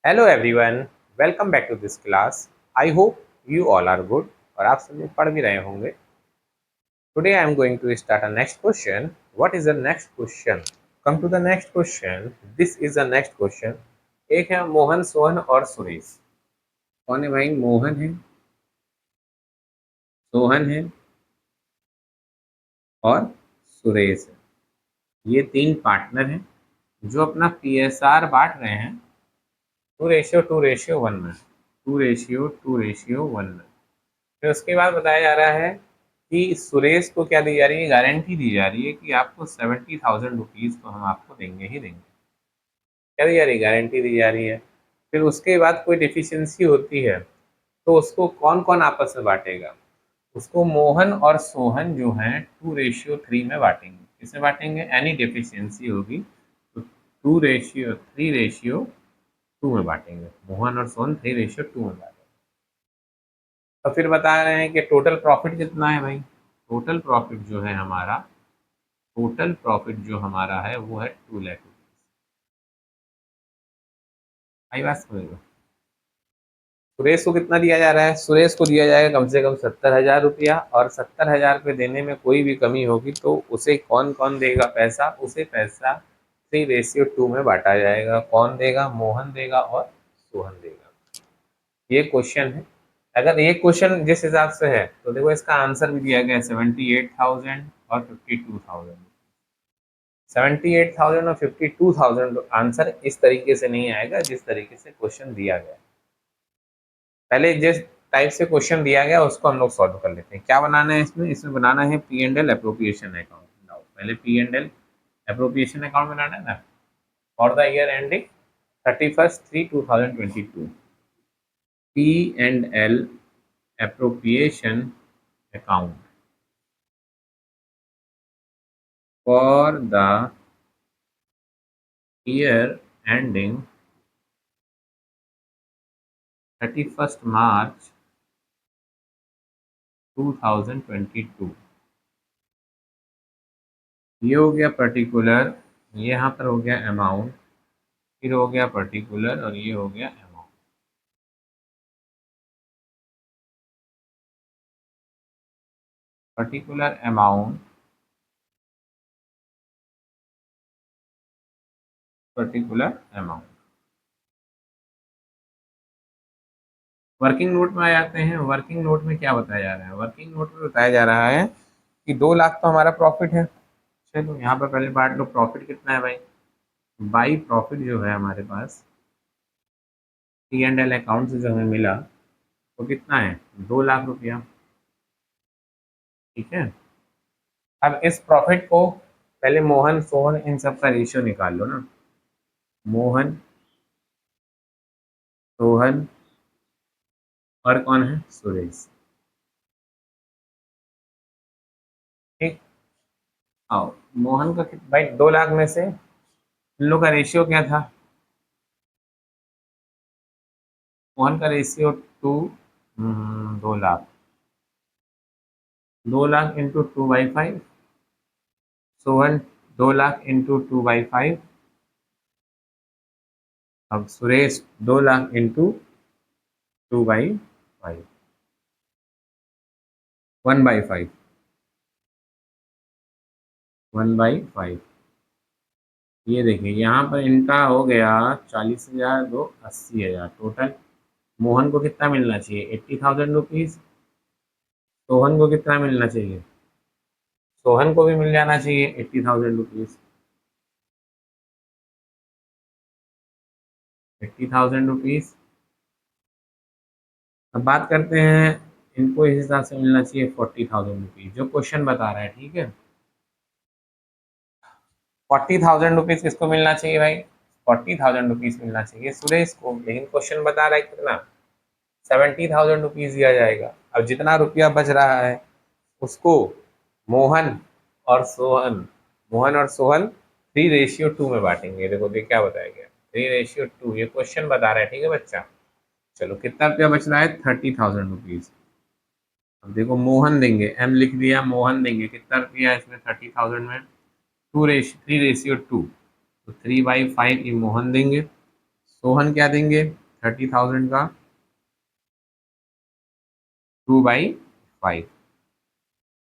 Hello everyone, welcome back to this class. I hope you all are good और आप सब लोग पढ़ भी रहे होंगे। Today I am going to start a next question. What is the next question? Come to the next question. This is the next question. एक है मोहन, सोहन और सुरेश। कौन है भाई? मोहन है, सोहन है और सुरेश है। ये तीन पार्टनर हैं जो अपना पीएसआर बांट रहे हैं 2:2:1 में। 2:2:1 में। फिर उसके बाद बताया जा रहा है कि सुरेश को क्या दी जा रही है? गारंटी दी जा रही है कि आपको 70,000 रुपीज़ तो हम आपको देंगे ही देंगे। क्या दी जा रही है? गारंटी दी जा रही है। फिर उसके बाद कोई डिफिशियंसी होती है तो उसको कौन कौन आपस में बांटेगा? उसको मोहन और सोहन जो हैं 2:3 में बांटेंगे। किसमें बांटेंगे? एनी डिफिशियंसी होगी तो 2:3:2 में बांटेंगे। मोहन और सोहन 3:2 में बांटेंगे। तो फिर बता रहे हैं कि टोटल प्रॉफिट कितना है भाई? टोटल प्रॉफिट जो है हमारा, टोटल प्रॉफिट जो हमारा है वो है 2 लाख रुपीज। आई बात समझ लो। सुरेश को कितना दिया जा रहा है? सुरेश को दिया जाएगा कम से कम 70,000 रुपया, और 70,000 रुपये देने में कोई भी कमी होगी तो उसे कौन कौन देगा पैसा? उसे पैसा 3:2 में बांटा जाएगा। कौन देगा? मोहन देगा और सोहन देगा। ये क्वेश्चन है। अगर ये क्वेश्चन जिस हिसाब से है तो देखो इसका आंसर भी दिया गया है 78,000 और 52,000। 78,000 और 52,000 आंसर इस तरीके से नहीं आएगा जिस तरीके से क्वेश्चन दिया गया। पहले जिस टाइप से क्वेश्चन दिया गया उसको हम लोग सॉल्व कर लेते हैं। क्या बनाना है इसमें? इसमें बनाना है P and L appropriation account. पहले P and L appropriation account बनाना है ना, for the year ending 31/3/2022। P and L appropriation account for the year ending 31st March 2022। ये हो गया पर्टिकुलर, ये यहाँ पर हो गया अमाउंट, फिर हो गया पर्टिकुलर और ये हो गया amount. Particular amount, particular amount. Working note में आ जाते हैं। वर्किंग नोट में क्या बताया जा रहा है? वर्किंग नोट में बताया जा रहा है कि 2 लाख तो हमारा प्रॉफिट है। चलो यहाँ पर पहले बांट लो, प्रॉफिट कितना है भाई? बाई प्रॉफिट जो है हमारे पास पी एंड एल अकाउंट से जो हमें मिला वो कितना है? 2 लाख रुपया। ठीक है। अब इस प्रॉफिट को पहले मोहन, सोहन, इन सब का रेशियो निकाल लो ना। मोहन, सोहन और कौन है? सुरेश। ठीक। आओ, मोहन का भाई 2 लाख में से इन लोग का रेशियो क्या था? मोहन का ratio 2 lakh. 2 lakh into 2/5। Sohan 2 lakh into 2/5। अब सुरेश 2 लाख इंटू 2/5, 1/5, 1/5। ये देखिए यहाँ पर इनका हो गया 40,000, 80,000 टोटल। मोहन को कितना मिलना चाहिए? 80,000 रुपीज। सोहन को कितना मिलना चाहिए? सोहन को भी मिल जाना चाहिए 80,000 रुपीज। 80,000 रुपीज। अब बात करते हैं, इनको इस हिसाब से मिलना चाहिए 40,000 रुपीज जो क्वेश्चन बता रहा है। ठीक है। 40,000 रुपीज किसको मिलना चाहिए भाई? 40,000 रुपीज मिलना चाहिए सुरेश को, लेकिन क्वेश्चन बता रहा है कितना? 70,000 रुपीज दिया जाएगा। अब जितना रुपया बच रहा है उसको मोहन और सोहन, मोहन और सोहन 3:2 में बांटेंगे। देखो देख क्या बताया गया, 3:2। ये क्वेश्चन बता रहा है। ठीक है बच्चा। चलो कितना रुपया बच रहा है? 30,000 रुपीज। अब देखो मोहन देंगे, एम लिख दिया, मोहन देंगे कितना रुपया है इसमें 30,000 में? 3:2, तो 3/5 ये मोहन देंगे। सोहन क्या देंगे 30,000 का 2/5।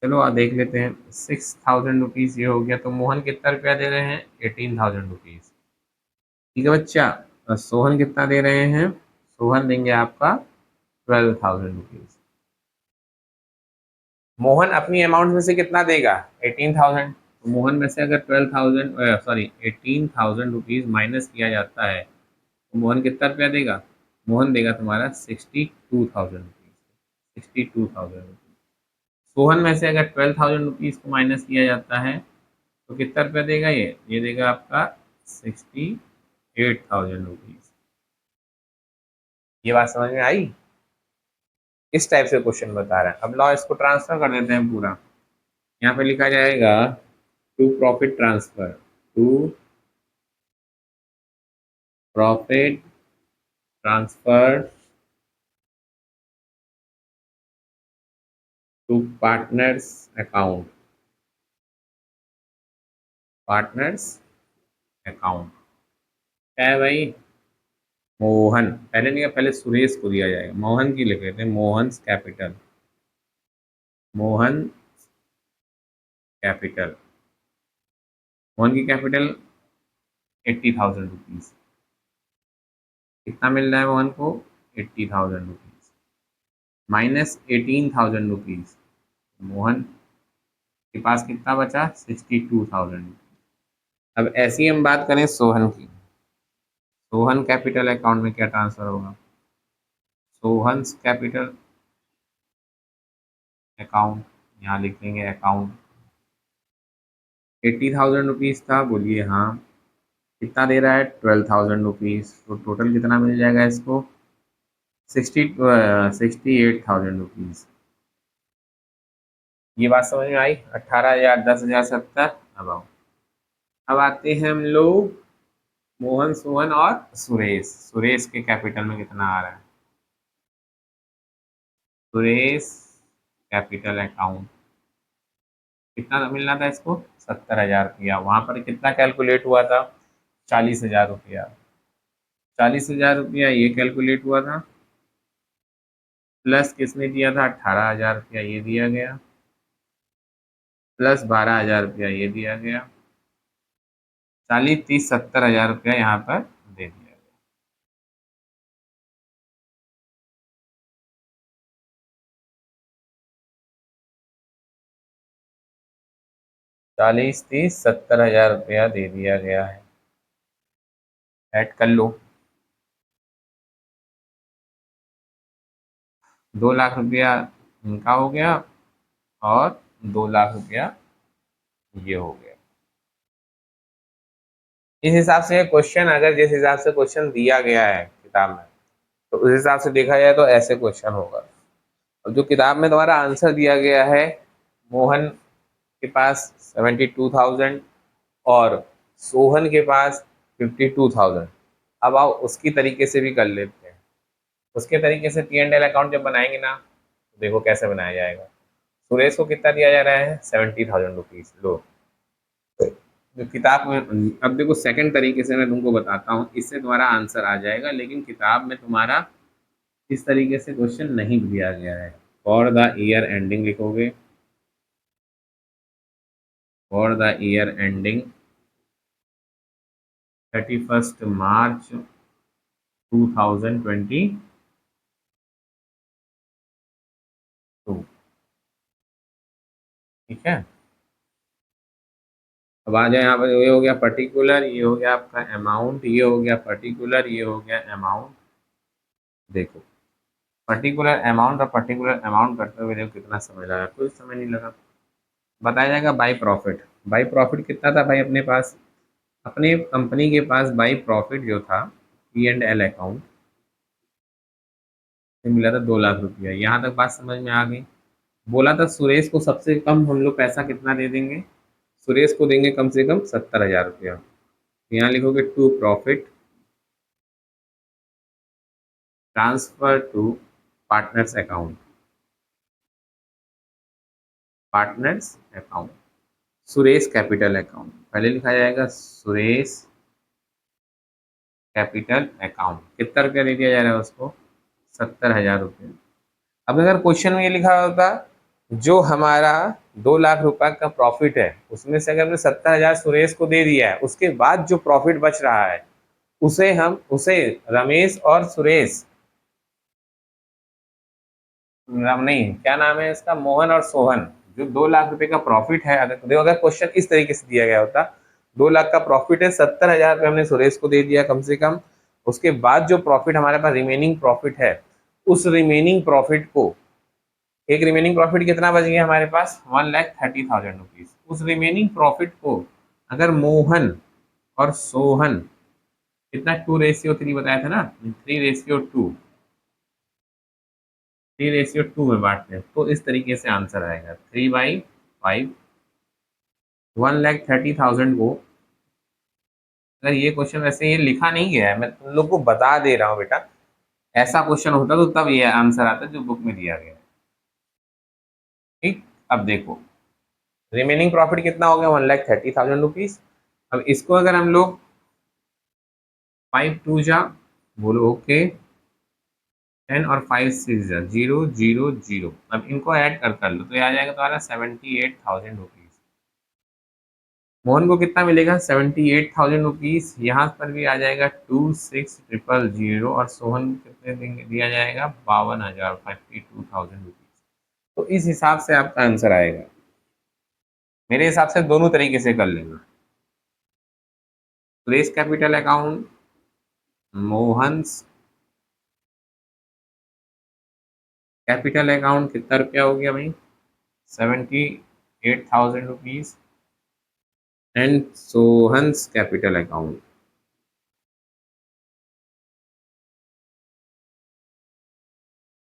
चलो देख लेते हैं 6,000 रुपीज़ ये हो गया, तो मोहन कितना रुपया दे रहे हैं 18,000 रुपीज़। ठीक है बच्चा, और सोहन कितना दे रहे हैं, सोहन देंगे आपका 12,000 रुपीज़। मोहन अपनी अमाउंट में से कितना देगा 18,000, तो मोहन में से अगर 18,000 माइनस किया जाता है तो मोहन कितना रुपया देगा, मोहन देगा तुम्हारा 62,000 रुपीज़, 62,000 रुपीज़। सोहन में से अगर 12,000 रुपीज़ को माइनस किया जाता है तो कितना रुपया देगा, ये देगा आपका 68,000 रुपीज़। ये बात समझ में आई। इस टाइप से क्वेश्चन बता रहा है। अब लॉ इसको ट्रांसफर कर देते हैं पूरा। यहाँ पे लिखा जाएगा to profit transfer, to profit transfer to partners account, partners account क्या है भाई, मोहन पहले नहीं, पहले सुरेश को दिया जाएगा, मोहन की लिख लेते हैं, मोहन कैपिटल, मोहन कैपिटल, मोहन की कैपिटल 80,000 रुपीज़। कितना मिल रहा है मोहन को 80,000 रुपीज़ माइनस 18,000 रुपीज़, मोहन के पास कितना बचा 62,000। अब ऐसी हम बात करें सोहन की, सोहन कैपिटल अकाउंट में क्या ट्रांसफर होगा, सोहन कैपिटल अकाउंट, यहाँ लिख लेंगे अकाउंट, 80,000 रुपीज़ था, बोलिए हाँ, कितना दे रहा है 12,000 रुपीज़, तो टोटल कितना मिल जाएगा इसको 68,000 रुपीज़। ये बात समझ में आई, 18,000, 10,000, 70। अब आते हैं हम लोग मोहन, सोहन और सुरेश। सुरेश के कैपिटल में कितना आ रहा है, सुरेश कैपिटल अकाउंट कितना मिलना था इसको 70,000 रुपया, वहां पर कितना कैलकुलेट हुआ था 40,000 रुपया, 40,000 रुपया ये कैलकुलेट हुआ था, प्लस किसने दिया था 18,000 रुपया ये दिया गया, प्लस 12,000 रुपया ये दिया गया, 40, 30, 70,000 रुपया यहाँ पर दे दिया गया। 40, 30, 70,000 रुपया दे दिया गया है। ऐड कर लो, 2 लाख रुपया इनका हो गया और 2 लाख रुपया ये हो गया। इस हिसाब से क्वेश्चन, अगर जिस हिसाब से क्वेश्चन दिया गया है किताब में, तो उस हिसाब से देखा जाए तो ऐसे क्वेश्चन होगा। और जो किताब में तुम्हारा आंसर दिया गया है, मोहन के पास 72,000 और सोहन के पास 52,000। अब आओ उसकी तरीके से भी कर लेते हैं। उसके तरीके से P&L अकाउंट जब बनाएंगे ना, तो देखो कैसे बनाया जाएगा। सुरेश को कितना दिया जा रहा है 70,000 रुपीज़, लो जो किताब में। अब देखो सेकंड तरीके से मैं तुमको बताता हूँ, इससे तुम्हारा आंसर आ जाएगा, लेकिन किताब में तुम्हारा इस तरीके से क्वेश्चन नहीं दिया गया है। फॉर द ईयर एंडिंग लिखोगे, फॉर द ईयर एंडिंग 31 मार्च 2022। ठीक है, अब आ जाए यहाँ पर, ये हो गया पर्टिकुलर, ये हो गया आपका अमाउंट, ये हो गया पर्टिकुलर, ये हो गया अमाउंट। देखो पर्टिकुलर अमाउंट और पर्टिकुलर अमाउंट करते हुए देखो कितना समय लगा, कोई समय नहीं लगा। बताया जाएगा बाई प्रॉफिट, बाई प्रॉफिट कितना था भाई अपने पास, अपने कंपनी के पास बाई प्रॉफिट जो था P&L अकाउंट से मिला था 2 लाख रुपया। यहाँ तक बात समझ में आ गई। बोला था सुरेश को सबसे कम हम लोग पैसा कितना दे देंगे, सुरेश को देंगे कम से कम 70,000 रुपया। यहाँ लिखोगे to profit transfer to partners account, partners account Suresh capital account, पहले लिखा जाएगा सुरेश कैपिटल अकाउंट कितना रुपया दे दिया जा रहा है उसको, 70,000 रुपये। अब अगर क्वेश्चन में ये लिखा होता जो हमारा 2 लाख रुपए का प्रॉफिट है उसमें से अगर हमने 70,000 सुरेश को दे दिया है, उसके बाद जो प्रॉफिट बच रहा है उसे रमेश और सुरेश, राम नहीं क्या नाम है इसका, मोहन और सोहन, जो 2 लाख रुपए का प्रॉफिट है, अगर क्वेश्चन इस तरीके से दिया गया होता 2 लाख का प्रॉफिट है, 70,000 रुपये हमने सुरेश को दे दिया कम से कम, उसके बाद जो प्रॉफिट हमारे पास रिमेनिंग प्रॉफिट है, उस रिमेनिंग प्रॉफिट को, एक रिमेनिंग प्रॉफिट कितना बच गया हमारे पास, 1,30,000 रुपीज। उस रिमेनिंग प्रॉफिट को अगर मोहन और सोहन, कितना 2:3 बताया था ना, 3:2, 3:2 में बांटते हैं, तो इस तरीके से आंसर आएगा 3/5। 1,30,000 को, अगर ये क्वेश्चन वैसे ये लिखा नहीं गया है, मैं तुम लोग को बता दे रहा हूँ बेटा, ऐसा क्वेश्चन होता तो तब ये आंसर आता जो बुक में दिया गया है। ठीक, अब देखो रिमेनिंग प्रॉफिट कितना हो गया, 1,30,000 रुपीज। अब इसको अगर हम लोग 5 2 जा, बोलो ओके, 10 और 5 6 जा, 0 0 0। अब इनको ऐड कर लो तो ये आ जाएगा तुम्हारा 78,000 रुपीज। मोहन को कितना मिलेगा, 78,000 रुपीज। यहाँ पर भी आ जाएगा 26,000 और सोहन कितने देंगे, दिया जाएगा 52,000, 52,000 रुपीज। तो इस हिसाब से आपका आंसर आएगा। मेरे हिसाब से दोनों तरीके से कर लेना, Suresh capital account, Mohan capital account कितना रुपया हो गया भाई, 78,000 rupees, and Sohan's capital account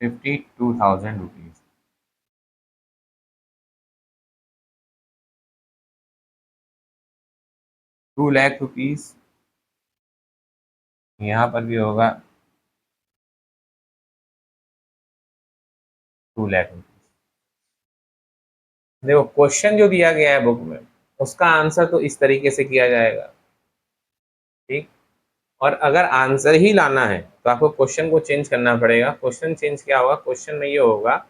52,000 rupees. ₹2,00,000 यहाँ पर भी होगा 2,00,000। देखो क्वेश्चन जो दिया गया है बुक में उसका आंसर तो इस तरीके से किया जाएगा, ठीक। और अगर आंसर ही लाना है तो आपको क्वेश्चन को चेंज करना पड़ेगा। क्वेश्चन चेंज क्या होगा, क्वेश्चन में ये होगा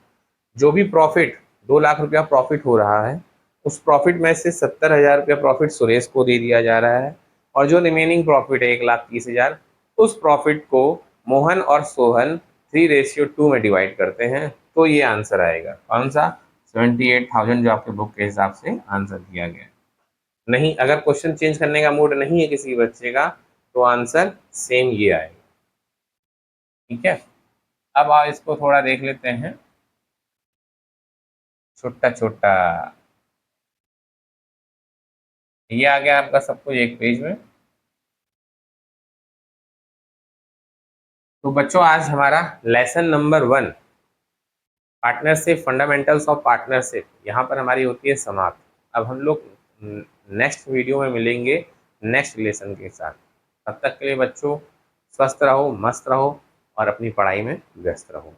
जो भी प्रॉफिट 2 लाख रुपया प्रॉफिट हो रहा है, उस प्रॉफिट में से 70,000 रुपया प्रॉफिट सुरेश को दे दिया जा रहा है, और जो रिमेनिंग प्रॉफिट है 1,30,000, उस प्रॉफिट को मोहन और सोहन 3:2 में डिवाइड करते हैं, तो ये आंसर आएगा कौन सा, 78,000, जो आपके बुक के हिसाब से आंसर दिया गया। नहीं, अगर क्वेश्चन चेंज करने का मूड नहीं है किसी बच्चे का तो आंसर सेम ये आएगा, ठीक है। अब आप इसको थोड़ा देख लेते हैं, छोटा छोटा, ये आ गया आपका सब कुछ एक पेज में। तो बच्चों आज हमारा lesson number 1 partnership, fundamentals of partnership, यहाँ पर हमारी होती है समाप्त। अब हम लोग नेक्स्ट वीडियो में मिलेंगे नेक्स्ट लेसन के साथ। तब तक के लिए बच्चों स्वस्थ रहो, मस्त रहो और अपनी पढ़ाई में व्यस्त रहो।